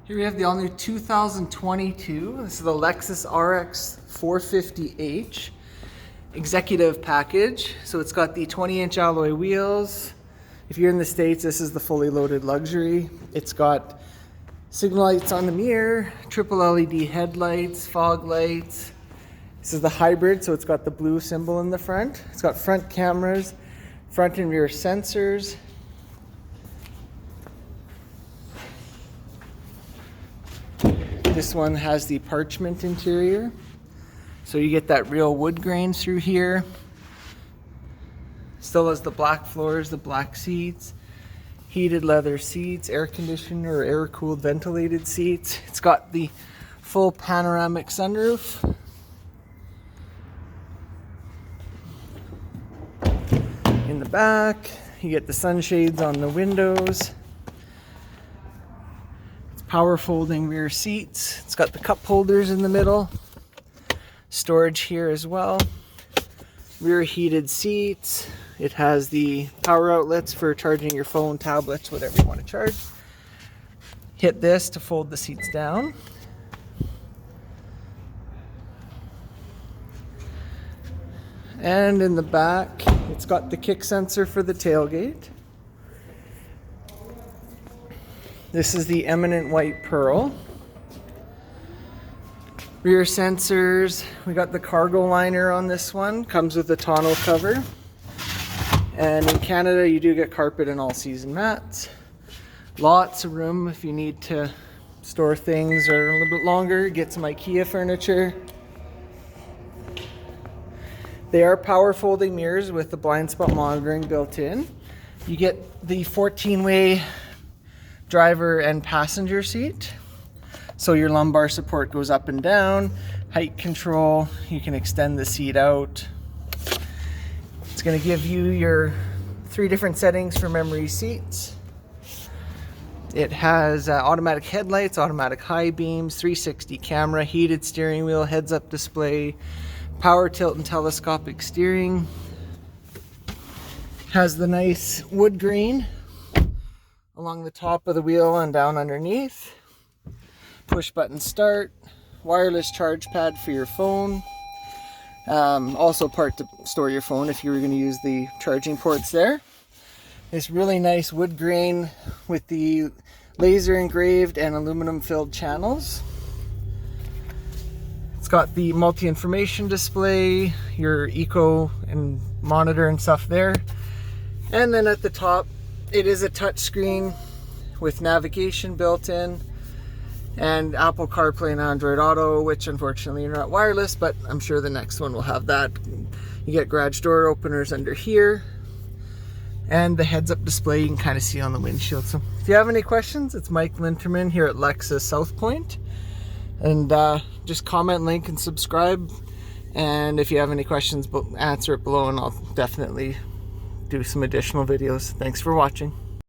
Here we have the all-new 2022. This is the Lexus RX 450h executive package. So it's got the 20-inch alloy wheels. If you're in the States, this is the fully loaded luxury. It's got signal lights on the mirror, triple LED headlights, fog lights. This is the hybrid, so it's got the blue symbol in the front. It's got front cameras, front and rear sensors. This one has the parchment interior, so you get that real wood grain through here. Still has the black floors, the black seats, heated leather seats, air conditioner or air-cooled ventilated seats. It's got the full panoramic sunroof. In the back, you get the sunshades on the windows. Power folding rear seats. It's got the cup holders in the middle. Storage here as well. Rear heated seats. It has the power outlets for charging your phone, tablets, whatever you want to charge. Hit this to fold the seats down. And in the back, it's got the kick sensor for the tailgate. This is the Eminent White Pearl. Rear sensors. We got the cargo liner on this one. Comes with a tonneau cover. And in Canada, you do get carpet and all-season mats. Lots of room if you need to store things or a little bit longer. Get some IKEA furniture. They are power folding mirrors with the blind spot monitoring built in. You get the 14-way driver and passenger seat, so your lumbar support goes up and down. Height control, you can extend the seat out. It's going to give you your 3 different settings for memory seats. It has automatic headlights, automatic high beams, 360 camera, heated steering wheel, heads-up display, power tilt and telescopic steering. Has the nice wood grain along the top of the wheel and down underneath. Push button start, wireless charge pad for your phone. Also part to store your phone if you were going to use the charging ports there. This really nice wood grain with the laser engraved and aluminum filled channels. It's got the multi-information display, your eco and monitor and stuff there. And then at the top, it is a touch screen with navigation built in and Apple CarPlay and Android Auto, which unfortunately are not wireless, but I'm sure the next one will have that. You get garage door openers under here and the heads-up display you can kind of see on the windshield. So if you have any questions, it's Mike Linterman here at Lexus South Point, and just comment, link, and subscribe. And if you have any questions, answer it below and I'll definitely do some additional videos. Thanks for watching.